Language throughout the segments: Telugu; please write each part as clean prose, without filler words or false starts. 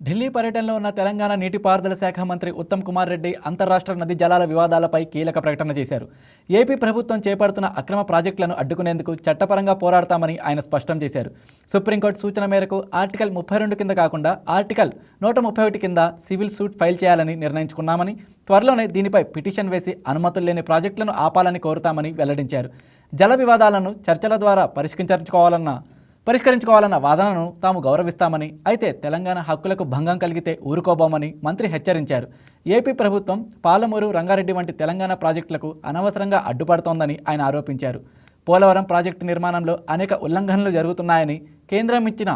ఢిల్లీ పర్యటనలో ఉన్న తెలంగాణ నీటిపారుదల శాఖ మంత్రి ఉత్తమ్ కుమార్ రెడ్డి అంతర్రాష్ట్ర నదీ జలాల వివాదాలపై కీలక ప్రకటన చేశారు. ఏపీ ప్రభుత్వం చేపడుతున్న అక్రమ ప్రాజెక్టులను అడ్డుకునేందుకు చట్టపరంగా పోరాడతామని ఆయన స్పష్టం చేశారు. సుప్రీంకోర్టు సూచన మేరకు ఆర్టికల్ 32 కింద కాకుండా ఆర్టికల్ 131 కింద సివిల్ సూట్ ఫైల్ చేయాలని నిర్ణయించుకున్నామని, త్వరలోనే దీనిపై పిటిషన్ వేసి అనుమతులు లేని ప్రాజెక్టులను ఆపాలని కోరుతామని వెల్లడించారు. జల వివాదాలను చర్చల ద్వారా పరిష్కరించుకోవాలన్న వాదనను తాము గౌరవిస్తామని, అయితే తెలంగాణ హక్కులకు భంగం కలిగితే ఊరుకోబోమని మంత్రి హెచ్చరించారు. ఏపీ ప్రభుత్వం పాలమూరు, రంగారెడ్డి వంటి తెలంగాణ ప్రాజెక్టులకు అనవసరంగా అడ్డుపడుతోందని ఆయన ఆరోపించారు. పోలవరం ప్రాజెక్టు నిర్మాణంలో అనేక ఉల్లంఘనలు జరుగుతున్నాయని, కేంద్రం ఇచ్చిన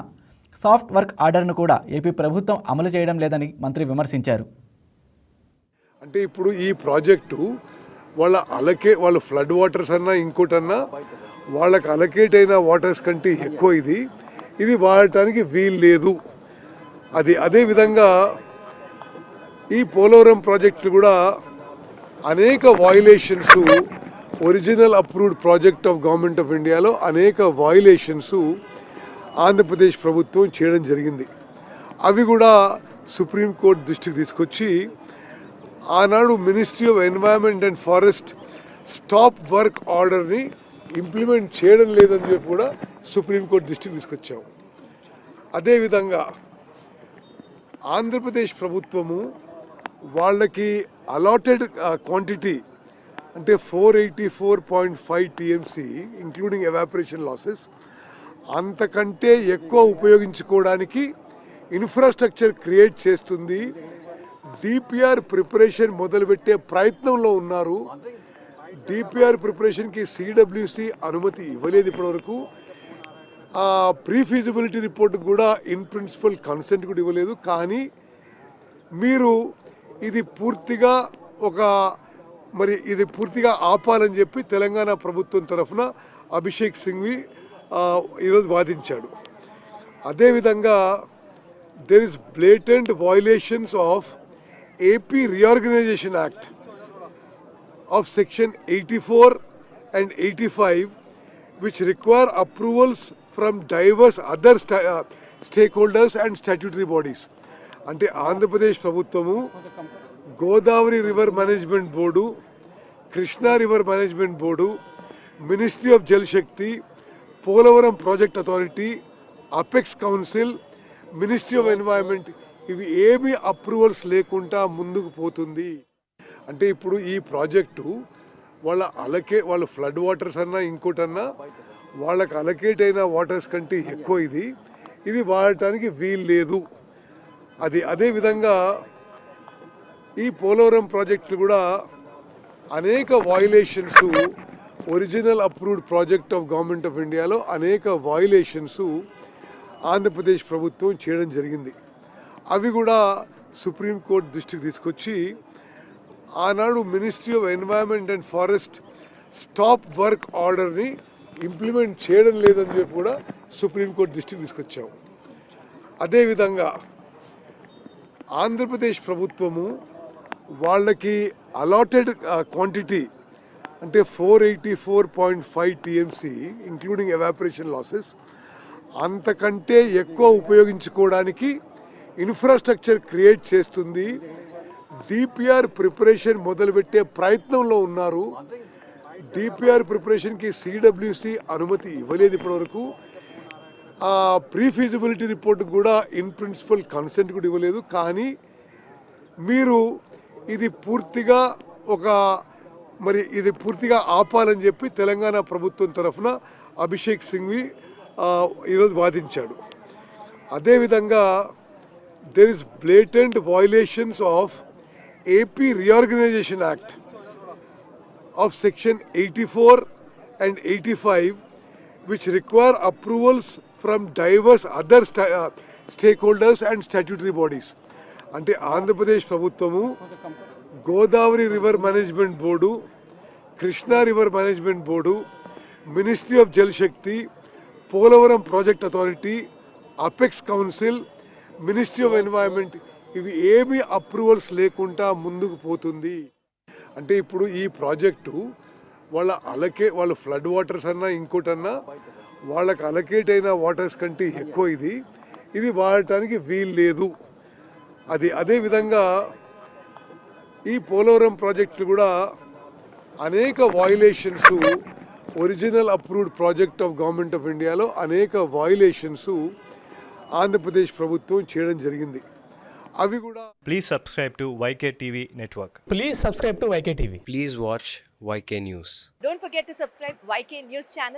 సాఫ్ట్ వర్క్ ఆర్డర్ను కూడా ఏపీ ప్రభుత్వం అమలు చేయడం లేదని మంత్రి విమర్శించారు. అంటే ఇప్పుడు ఈ ప్రాజెక్టు వాళ్ళ ఫ్లడ్ వాటర్స్ అన్నా ఇంకోటన్నా వాళ్ళకి అలకేట్ అయిన వాటర్స్ కంటే ఎక్కువ ఇది వాడటానికి వీలు లేదు. అదేవిధంగా ఈ పోలవరం ప్రాజెక్టు కూడా అనేక violations, original approved project of government of ఇండియాలో అనేక వయలేషన్స్ ఆంధ్రప్రదేశ్ ప్రభుత్వం చేయడం జరిగింది. అవి కూడా సుప్రీంకోర్టు దృష్టికి తీసుకొచ్చి ఆనాడు ministry of environment and forest stop work ఆర్డర్ని ఇంప్లిమెంట్ చేయడం లేదని చెప్పి కూడా సుప్రీంకోర్టు దృష్టికి తీసుకొచ్చాము. అదేవిధంగా ఆంధ్రప్రదేశ్ ప్రభుత్వము వాళ్ళకి అలాటెడ్ క్వాంటిటీ అంటే 484.5 టీఎంసీ ఇంక్లూడింగ్ ఎవాపరేషన్ లాసెస్ అంతకంటే ఎక్కువ ఉపయోగించుకోవడానికి ఇన్ఫ్రాస్ట్రక్చర్ క్రియేట్ చేస్తుంది. డిపిఆర్ ప్రిపరేషన్ మొదలుపెట్టే ప్రయత్నంలో ఉన్నారు. డిపిఆర్ ప్రిపరేషన్కి సిడబ్ల్యూసి అనుమతి ఇవ్వలేదు ఇప్పటివరకు. ప్రీ ఫీజిబిలిటీ రిపోర్ట్ కూడా ఇన్ ప్రిన్సిపల్ కన్సెంట్ కూడా ఇవ్వలేదు. కానీ మీరు ఇది పూర్తిగా ఆపాలని చెప్పి తెలంగాణ ప్రభుత్వం తరఫున అభిషేక్ సింఘ్వి ఈరోజు వాదించాడు. అదేవిధంగా there is blatant violations of AP Reorganization Act of section 84 and 85 which require approvals from diverse other stakeholders and statutory bodies. అంటే ఆంధ్రప్రదేశ్ ప్రభుత్వము Godavari river management board, Krishna river management board, ministry of Jal Shakti, Polavaram project authority, apex council, ministry of environment ఇవి ఏమీ అప్రూవల్స్ లేకుండా ముందుకు పోతుంది. అంటే ఇప్పుడు ఈ ప్రాజెక్టు వాళ్ళ ఫ్లడ్ వాటర్స్ అన్నా ఇంకోటన్నా వాళ్ళకి అలకేట్ అయిన వాటర్స్ కంటే ఎక్కువ ఇది వాడటానికి వీలు లేదు. అదేవిధంగా ఈ పోలవరం ప్రాజెక్టు కూడా అనేక violations, original approved project of government of ఇండియాలో అనేక వయలేషన్స్ ఆంధ్రప్రదేశ్ ప్రభుత్వం చేయడం జరిగింది. అవి కూడా సుప్రీంకోర్టు దృష్టికి తీసుకొచ్చి ఆనాడు ministry of environment and forest stop work ఆర్డర్ని ఇంప్లిమెంట్ చేయడం లేదని చెప్పి కూడా సుప్రీంకోర్టు దృష్టికి తీసుకొచ్చాము. అదేవిధంగా ఆంధ్రప్రదేశ్ ప్రభుత్వము వాళ్ళకి అలాటెడ్ క్వాంటిటీ అంటే 484.5 టీఎంసీ ఇంక్లూడింగ్ ఎవాపరేషన్ లాసెస్ అంతకంటే ఎక్కువ ఉపయోగించుకోవడానికి ఇన్ఫ్రాస్ట్రక్చర్ క్రియేట్ చేస్తుంది. డిపిఆర్ ప్రిపరేషన్ మొదలుపెట్టే ప్రయత్నంలో ఉన్నారు. డిపిఆర్ ప్రిపరేషన్కి సిడబ్ల్యూసి అనుమతి ఇవ్వలేదు ఇప్పటివరకు. ప్రీ ఫీజిబిలిటీ రిపోర్ట్ కూడా ఇన్ ప్రిన్సిపల్ కన్సెంట్ కూడా ఇవ్వలేదు. కానీ మీరు ఇది పూర్తిగా ఆపాలని చెప్పి తెలంగాణ ప్రభుత్వం తరఫున అభిషేక్ సింఘ్వి ఈరోజు వాదించాడు. అదేవిధంగా there is blatant violations of AP Reorganization Act of section 84 and 85 which require approvals from diverse other stakeholders and statutory bodies. అంటే ఆంధ్రప్రదేశ్ ప్రభుత్వము Godavari river management board, Krishna river management board, ministry of Jal Shakti, Polavaram project authority, apex council, ministry of environment ఇవి ఏమీ అప్రూవల్స్ లేకుండా ముందుకు పోతుంది. అంటే ఇప్పుడు ఈ ప్రాజెక్టు వాళ్ళ ఫ్లడ్ వాటర్స్ అన్నా ఇంకోటన్నా వాళ్ళకి అలకేట్ అయిన వాటర్స్ కంటే ఎక్కువ ఇది వాడటానికి వీలు లేదు. అదేవిధంగా ఈ పోలవరం ప్రాజెక్టులు కూడా అనేక violations, original approved project of government of ఇండియాలో అనేక వయలేషన్స్ ఆంధ్రప్రదేశ్ ప్రభుత్వం చేయడం జరిగింది. అవి కూడా Please subscribe to YK TV Network. Please subscribe to YK TV. Please watch YK News. Don't forget to subscribe YK News channel.